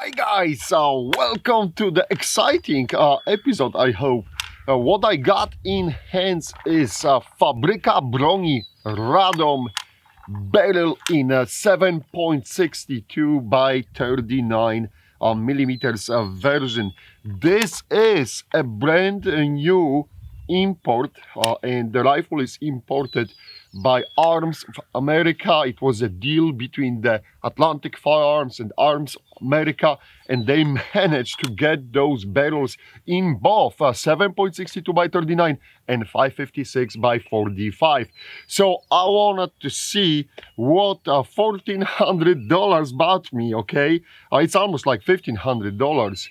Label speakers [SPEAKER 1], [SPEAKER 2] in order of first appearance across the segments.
[SPEAKER 1] Hi guys, welcome to the exciting episode, I hope. What I got in hands is Fabryka Broni Radom barrel in a 7.62 by 39 millimeters version. This is a brand new import and the rifle is imported by Arms of America. It was a deal between the Atlantic Firearms and Arms America, and they managed to get those barrels in both 7.62 by 39 and 5.56 by 45. So I wanted to see what $1,400 bought me, okay? It's almost like $1,500.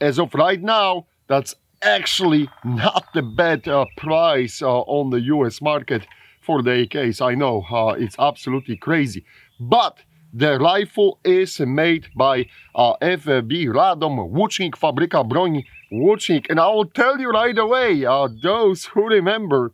[SPEAKER 1] As of right now, that's actually not the bad price on the US market for the AKs. I know it's absolutely crazy, but the rifle is made by FB Radom, Łucznik, Fabryka Broni, Łucznik, and I will tell you right away, those who remember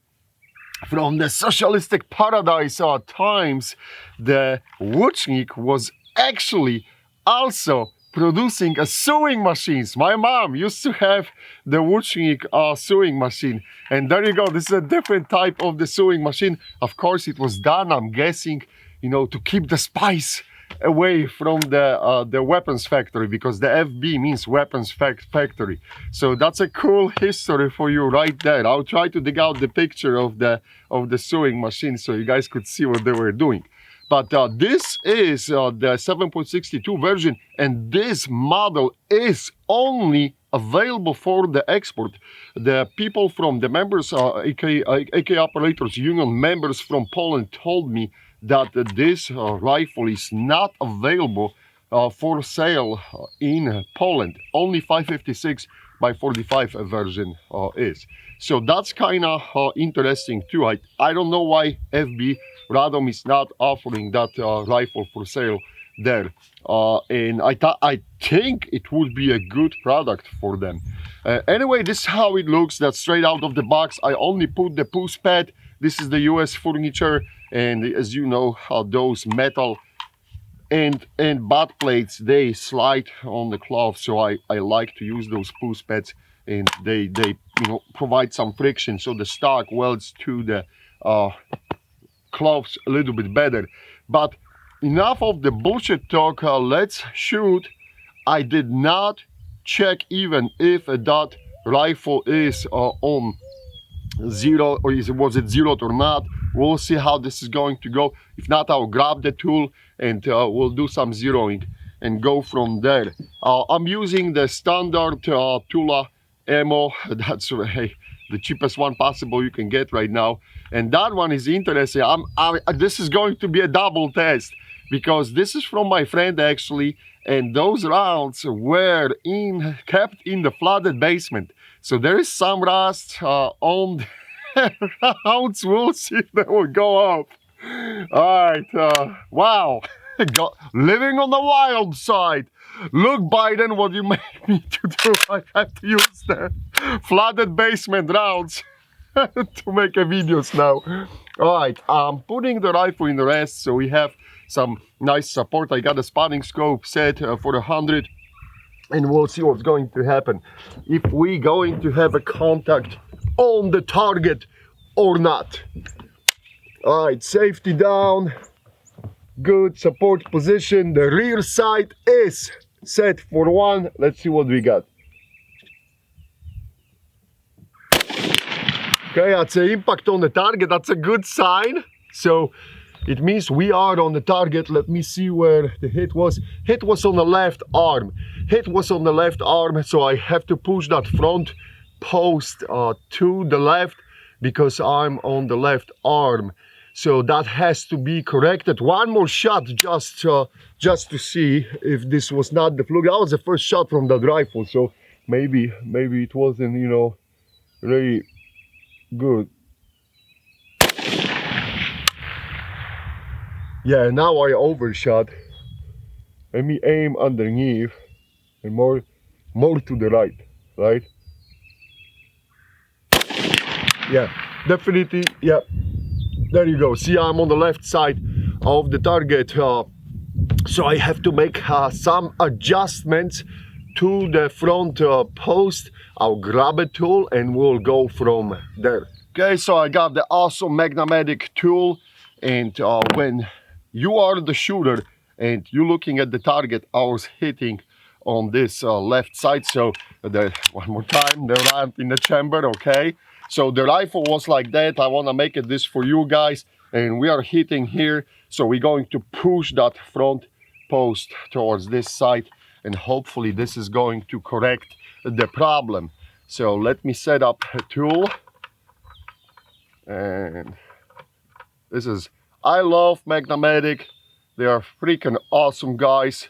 [SPEAKER 1] from the socialistic paradise times, the Łucznik was actually also producing sewing machines. My mom used to have the Łucznik sewing machine, and there you go. This is a different type of the sewing machine. Of course, it was done, I'm guessing, to keep the spice away from the weapons factory, because the FB means weapons factory. So that's a cool history for you right there. I'll try to dig out the picture of the sewing machine so you guys could see what they were doing. But this is the 7.62 version, and this model is only available for the export. The people from the members, AK Operators Union members from Poland told me that this rifle is not available for sale in Poland. Only 5.56 by 45 version is. So that's kind of interesting too. I don't know why FB Radom is not offering that rifle for sale there. And I think it would be a good product for them. Anyway, this is how it looks. That's straight out of the box. I only put the push pad. This is the US furniture. And as you know, those metal and butt plates, they slide on the cloth. So I like to use those push pads, and they provide some friction, so the stock welds to the cloths a little bit better. But enough of the bullshit talk, let's shoot. I did not check even if that rifle is on zero, or was it zeroed or not. We'll see how this is going to go. If not, I'll grab the tool and we'll do some zeroing and go from there. I'm using the standard Tula ammo. That's the cheapest one possible you can get right now, and that one is interesting. This is going to be a double test, because this is from my friend actually, and those rounds were kept in the flooded basement, so there is some rust on the rounds. We'll see if they will go off. All right, wow. Living on the wild side. Look, Biden, what you make me to do. I have to use the flooded basement rounds to make videos now. All right, I'm putting the rifle in the rest, so we have some nice support. I got a spotting scope set for 100, and we'll see what's going to happen. If we going to have a contact on the target or not. All right, safety down. Good support position. The rear sight is set for 1. Let's see what we got. Okay, that's an impact on the target. That's a good sign. So it means we are on the target. Let me see where the hit was. Hit was on the left arm. Hit was on the left arm, so I have to push that front post to the left, because I'm on the left arm. So that has to be corrected. One more shot just to see if this was not the fluke. That was the first shot from that rifle, so maybe it wasn't, really good. Yeah, now I overshot. Let me aim underneath and more to the right? Yeah, definitely, yeah. There you go. See, I'm on the left side of the target. So I have to make some adjustments to the front post. I'll grab a tool and we'll go from there. Okay, so I got the awesome Magnamatic tool, and when you are the shooter and you're looking at the target, I was hitting on this left side. So one more time, the ramp in the chamber, okay? So the rifle was like that. I want to make it this for you guys, and we are hitting here. So we're going to push that front post towards this side, and hopefully this is going to correct the problem. So let me set up a tool. And this is, I love Magnamatic. They are freaking awesome guys.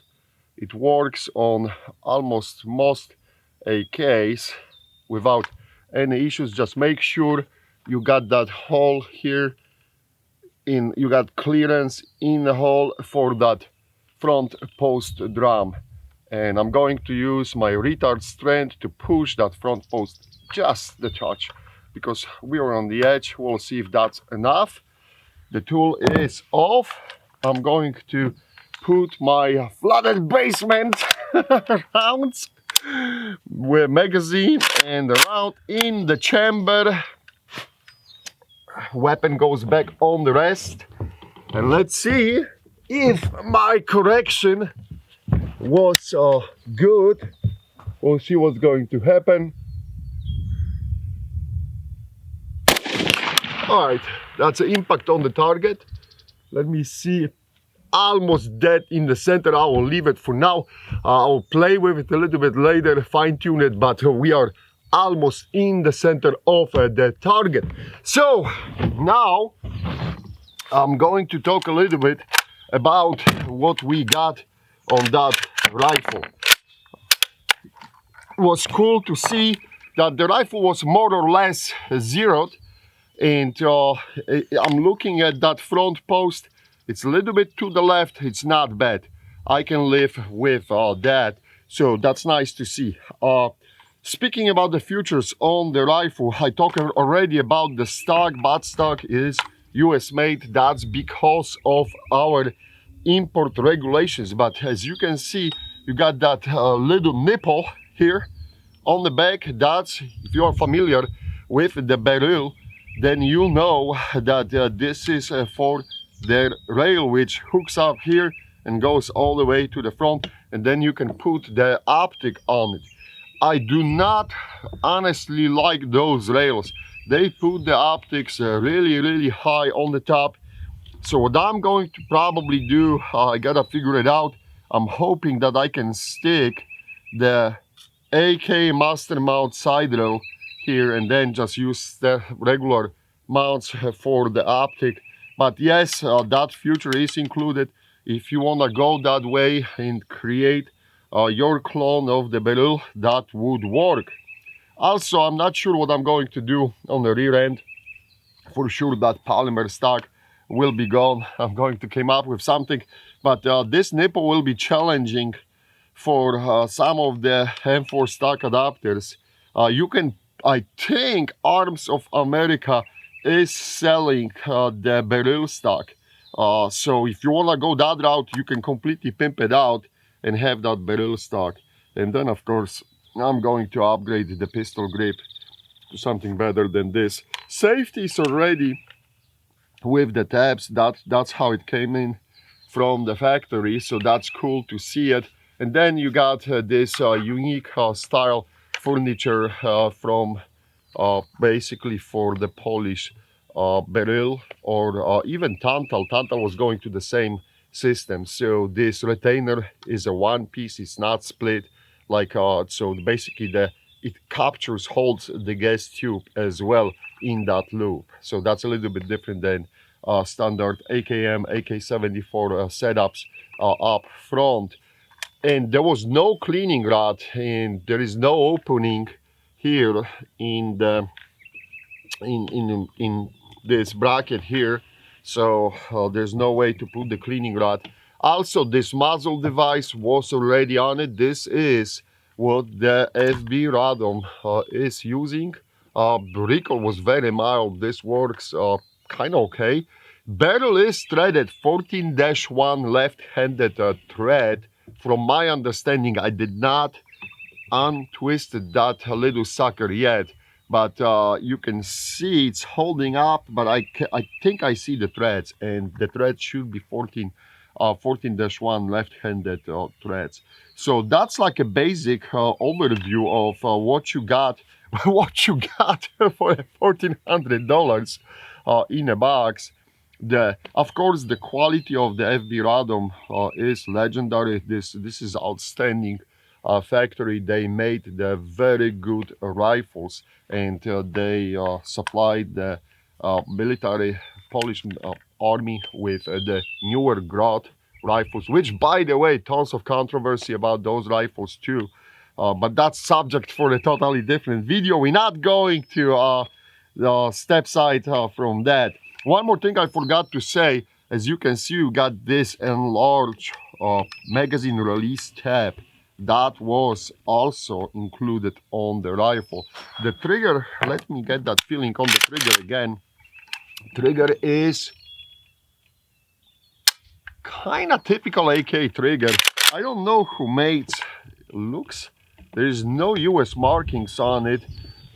[SPEAKER 1] It works on almost most AKs without any issues. Just make sure you got that hole here in, you got clearance in the hole for that front post drum. And I'm going to use my retard strength to push that front post just the touch, because we are on the edge. We'll see if that's enough. The tool is off. I'm going to put my flooded basement rounds with magazine and the round in the chamber. Weapon goes back on the rest. And let's see if my correction was good. We'll see what's going to happen. All right, that's an impact on the target. Let me see, almost dead in the center. I will leave it for now. I'll play with it a little bit later, fine tune it, but we are almost in the center of the target. So now I'm going to talk a little bit about what we got on that rifle. It was cool to see that the rifle was more or less zeroed. And I'm looking at that front post. It's a little bit to the left. It's not bad. I can live with that. So that's nice to see. Speaking about the features on the rifle, I talked already about the stock. Butt stock is US made. That's because of our import regulations. But as you can see, you got that little nipple here on the back. That's, if you are familiar with the Beryl, then you know that this is for the rail, which hooks up here and goes all the way to the front, and then you can put the optic on it. I do not honestly like those rails. They put the optics really high on the top. So what I'm going to probably do, I gotta figure it out. I'm hoping that I can stick the AK master mount side rail here and then just use the regular mounts for the optic. But yes, that feature is included. If you want to go that way and create your clone of the Beryl, that would work. Also, I'm not sure what I'm going to do on the rear end. For sure that polymer stock will be gone. I'm going to come up with something, but this nipple will be challenging for some of the M4 stock adapters. You can, I think Arms of America is selling the Beryl stock. So if you want to go that route, you can completely pimp it out and have that Beryl stock. And then of course, I'm going to upgrade the pistol grip to something better than this. Safety is already with the tabs. That's how it came in from the factory. So that's cool to see it. And then you got this unique style furniture from basically for the Polish Beryl, or even Tantal. Tantal was going to the same system. So this retainer is a one piece, it's not split like so basically it captures, holds the gas tube as well in that loop. So that's a little bit different than standard AKM, AK-74 setups up front. And there was no cleaning rod, and there is no opening here in the in this bracket here, so there's no way to put the cleaning rod. Also, this muzzle device was already on it. This is what the FB Radom is using. Recoil was very mild. This works kind of okay. Barrel is threaded 14-1 left-handed thread. From my understanding, I did not untwist that little sucker yet, but you can see it's holding up, but I think I see the threads, and the thread should be 14-1 left-handed threads. So that's like a basic overview of what you got what you got for $1,400 in a box. Of course, the quality of the FB Radom is legendary. This is outstanding factory. They made the very good rifles, and they supplied the military Polish army with the newer Grad rifles, which, by the way, tons of controversy about those rifles too. But that's subject for a totally different video. We're not going to step side from that. One more thing I forgot to say, as you can see, you got this enlarged magazine release tab that was also included on the rifle. The trigger, let me get that feeling on the trigger again. Trigger is kind of typical AK trigger. I don't know who made looks. There is no US markings on it.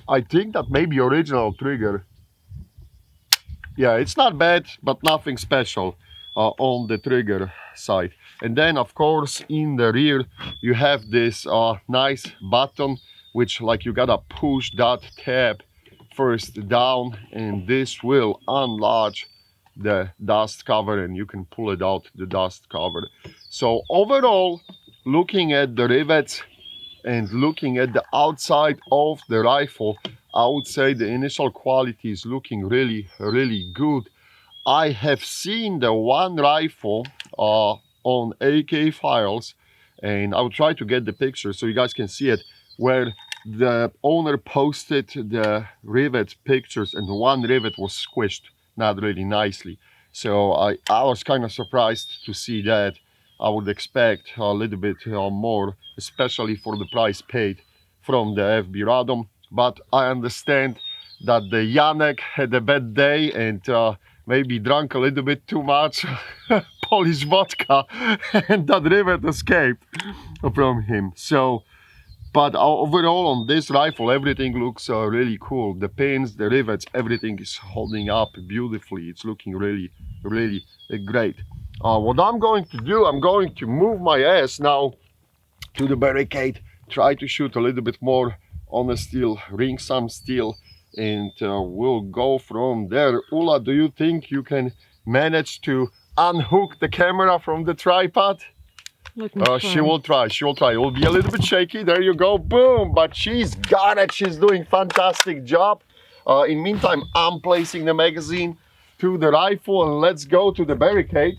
[SPEAKER 1] I think that may be original trigger. Yeah, it's not bad, but nothing special on the trigger side. And then, of course, in the rear, you have this nice button, which like you gotta push that tab first down, and this will unlatch the dust cover, and you can pull it out, the dust cover. So overall, looking at the rivets and looking at the outside of the rifle, I would say the initial quality is looking really, really good. I have seen the one rifle on AK Files, and I will try to get the picture so you guys can see it, where the owner posted the rivet pictures and one rivet was squished not really nicely. So I was kind of surprised to see that. I would expect a little bit more, especially for the price paid from the FB Radom. But I understand that the Janek had a bad day and maybe drank a little bit too much Polish vodka, and that rivet escaped from him. So, but overall on this rifle, everything looks really cool. The pins, the rivets, everything is holding up beautifully. It's looking really, really great. What I'm going to do, I'm going to move my ass now to the barricade, try to shoot a little bit more on the steel, ring some steel, and we'll go from there. Ula, do you think you can manage to unhook the camera from the tripod? She will try, she will try. It will be a little bit shaky. There you go, boom, but she's got it. She's doing fantastic job. In meantime, I'm placing the magazine to the rifle, and let's go to the barricade.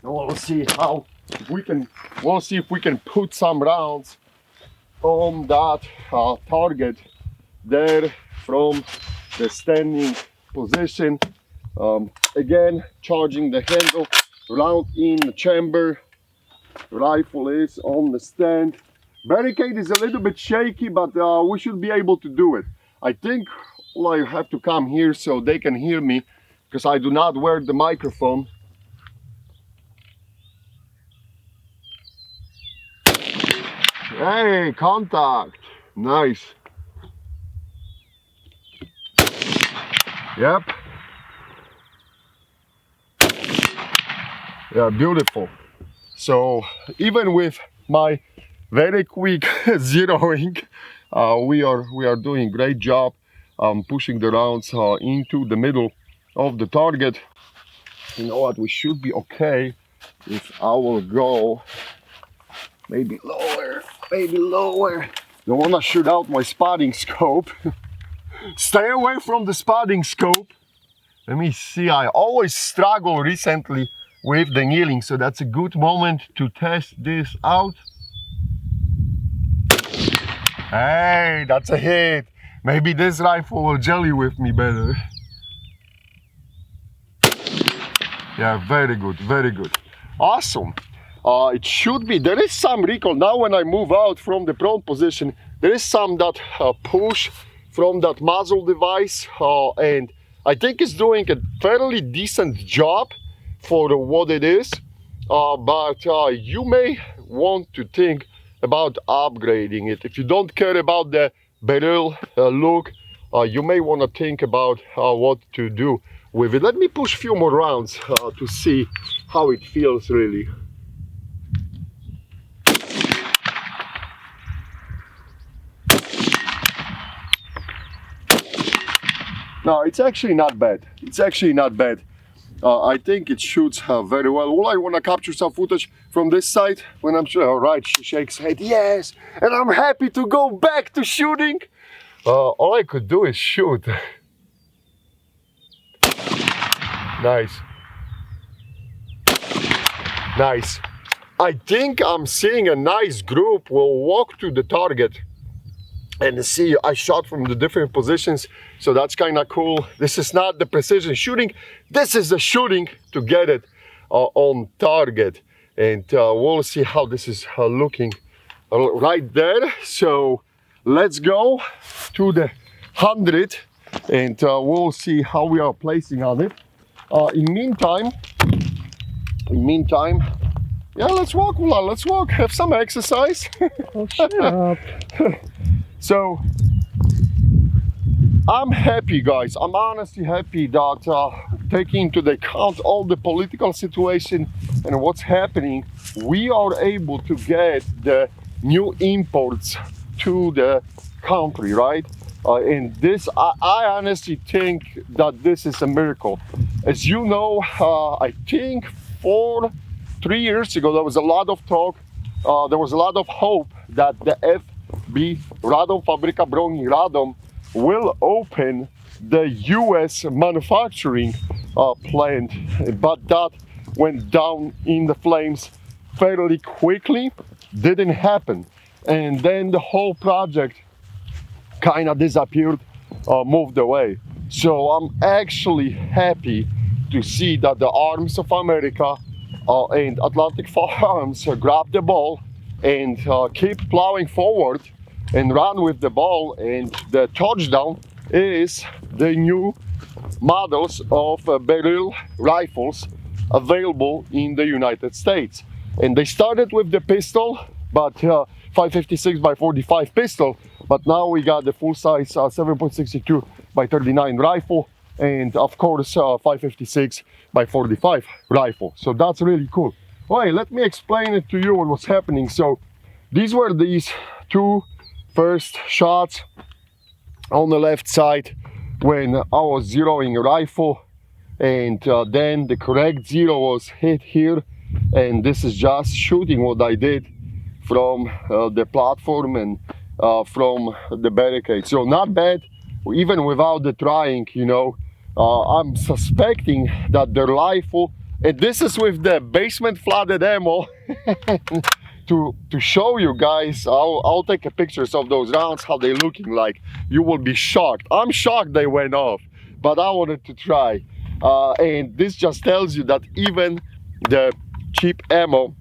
[SPEAKER 1] We'll see how we can, we'll see if we can put some rounds on that target there from the standing position. Again, charging the handle, round in the chamber, rifle is on the stand. Barricade is a little bit shaky, but we should be able to do it. I think I have to come here so they can hear me, because I do not wear the microphone. Hey, contact. Nice. Yep. Yeah, beautiful. So even with my very quick zeroing, we are doing a great job pushing the rounds into the middle of the target. You know what? We should be okay if I will go maybe lower, maybe lower. Don't want to shoot out my spotting scope. Stay away from the spotting scope. Let me see. I always struggle recently with the kneeling, so that's a good moment to test this out. Hey, that's a hit. Maybe this rifle will jelly with me better. Yeah, very good, very good. Awesome. It should be, there is some recoil. Now when I move out from the prone position, there is some that push from that muzzle device, and I think it's doing a fairly decent job for what it is, but you may want to think about upgrading it. If you don't care about the Beryl look, you may want to think about what to do with it. Let me push a few more rounds to see how it feels really. No, it's actually not bad. It's actually not bad. I think it shoots very well. Well, I want to capture some footage from this side when I'm sure. All right, she shakes head, yes, and I'm happy to go back to shooting. All I could do is shoot. Nice. Nice. I think I'm seeing a nice group. We'll walk to the target and see. I shot from the different positions, so that's kind of cool. This is not the precision shooting. This is the shooting to get it on target, and we'll see how this is looking right there. So let's go to the 100 and we'll see how we are placing on it. In meantime, yeah, let's walk, Ulan, let's walk, have some exercise.
[SPEAKER 2] Oh, shut up.
[SPEAKER 1] So I'm happy, guys. I'm honestly happy that taking into account all the political situation and what's happening, we are able to get the new imports to the country, right? And this, I honestly think that this is a miracle. As you know, I think 3 years ago, there was a lot of talk, there was a lot of hope that the FB Radom Fabryka Broni Radom will open the US manufacturing plant, but that went down in the flames fairly quickly, didn't happen. And then the whole project kind of disappeared, moved away. So I'm actually happy to see that the Arms of America and Atlantic Farms grab the ball and keep plowing forward and run with the ball, and the touchdown is the new models of Beryl rifles available in the United States. And they started with the pistol, but 556 by 45 pistol, but now we got the full-size 7.62 by 39 rifle, and of course 556 by 45 rifle. So that's really cool. Okay, let me explain it to you what was happening. So these were these two first shots on the left side when I was zeroing a rifle, and then the correct zero was hit here, and this is just shooting what I did from the platform and from the barricade. So not bad, even without the trying, you know. I'm suspecting that the rifle, and this is with the basement flooded ammo. to show you guys, I'll take a pictures of those rounds, how they looking like. You will be shocked. I'm shocked they went off, but I wanted to try. And this just tells you that even the cheap ammo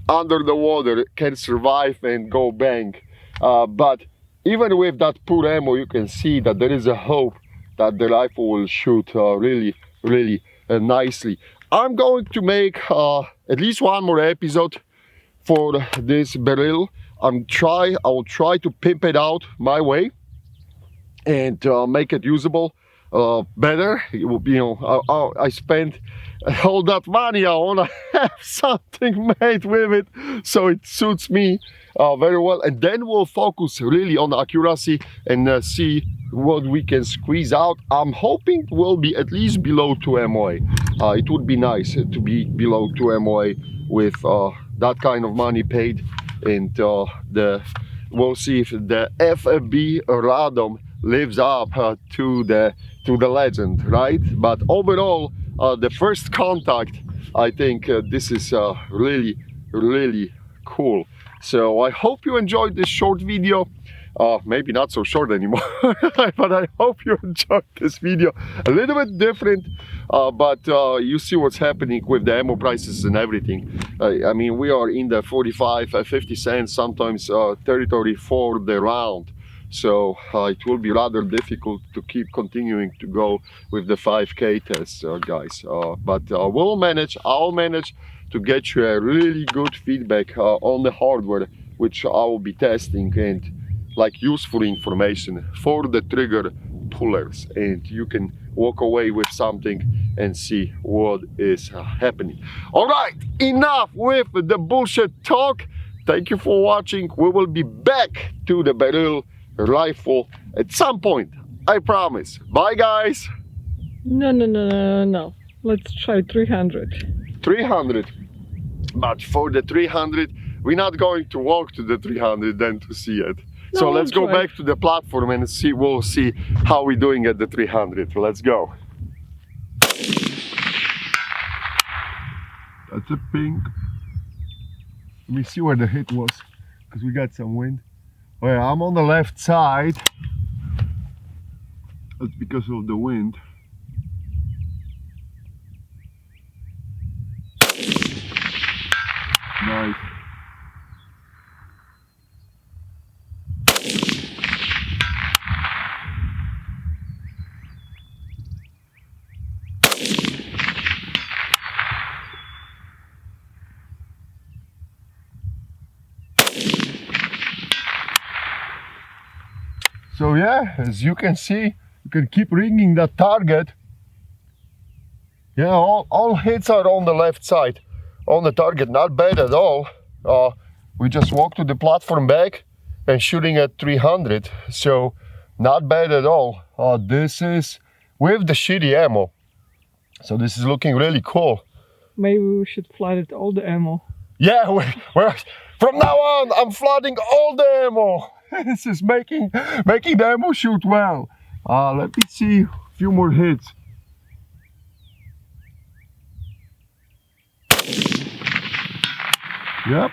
[SPEAKER 1] under the water can survive and go bang. But even with that poor ammo, you can see that there is a hope that the rifle will shoot really nicely. I'm going to make at least one more episode for this Beryl. I will try to pimp it out my way and make it usable better. It will be, you know, I spent all that money. I want to have something made with it so it suits me very well, and then we'll focus really on accuracy and see what we can squeeze out. I'm hoping it will be at least below 2 MOA. It would be nice to be below 2 MOA with that kind of money paid, and we'll see if the FB Radom lives up to the legend, right? But overall, the first contact, I think this is really cool. So I hope you enjoyed this short video. Maybe not so short anymore, but I hope you enjoyed this video. A little bit different, but you see what's happening with the ammo prices and everything. I mean, we are in the 45, 50 cents, sometimes territory for the round. so it will be rather difficult to keep continuing to go with the 5K test, guys. But I'll manage to get you a really good feedback on the hardware, which I will be testing, and like useful information for the trigger pullers, and you can walk away with something and see what is happening. All right, enough with the bullshit talk. Thank you for watching. We will be back to the Beryl rifle at some point, I promise. Bye, guys.
[SPEAKER 2] No. Let's try 300.
[SPEAKER 1] 300. But for the 300, we're not going to walk to the 300 then to see it.
[SPEAKER 2] No,
[SPEAKER 1] So let's go
[SPEAKER 2] drive.
[SPEAKER 1] back to the platform and see. We'll see how we're doing at the 300. Let's go. That's a pink. Let me see where the hit was, because we got some wind. Well, I'm on the left side. That's because of the wind. Nice. So yeah, as you can see, you can keep ringing that target. Yeah, all hits are on the left side, on the target, not bad at all. We just walked to the platform back and shooting at 300, so not bad at all. This is with the shitty ammo, so this is looking really cool.
[SPEAKER 2] Maybe we should flood all the ammo.
[SPEAKER 1] Yeah, from now on, I'm flooding all the ammo. This is making the ammo shoot well. Let me see a few more hits. Yep.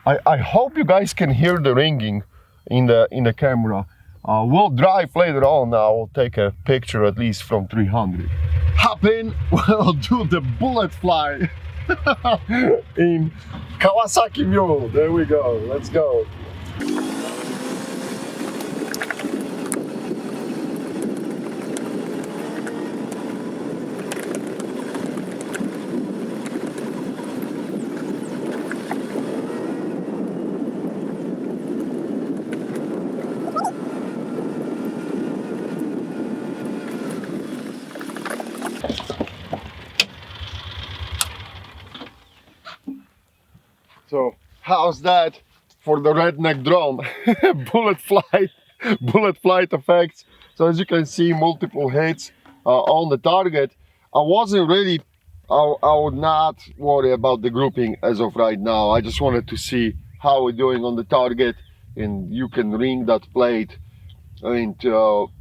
[SPEAKER 1] I hope you guys can hear the ringing in the camera. We'll drive later on. I'll take a picture at least from 300. Hop in, we'll do the bullet fly in Kawasaki Mule. There we go. Let's go. So how's that for the redneck drone? bullet flight effects. So as you can see, multiple hits on the target. I wasn't really, I would not worry about the grouping as of right now. I just wanted to see how we're doing on the target, and you can ring that plate, and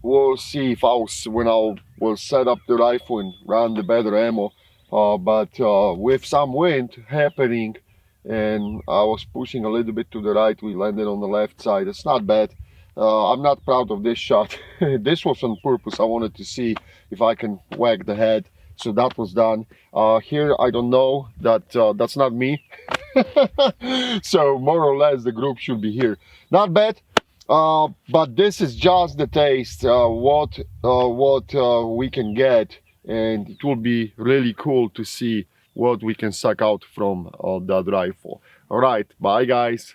[SPEAKER 1] we'll see if when I will set up the rifle and run the better ammo. But with some wind happening, and I was pushing a little bit to the right, we landed on the left side. It's not bad. I'm not proud of this shot. This was on purpose. I wanted to see if I can whack the head, so that was done. Here I don't know, that's not me. So more or less the group should be here. Not bad. But this is just the taste, what we can get, and it will be really cool to see what we can suck out from that rifle. All right, bye guys.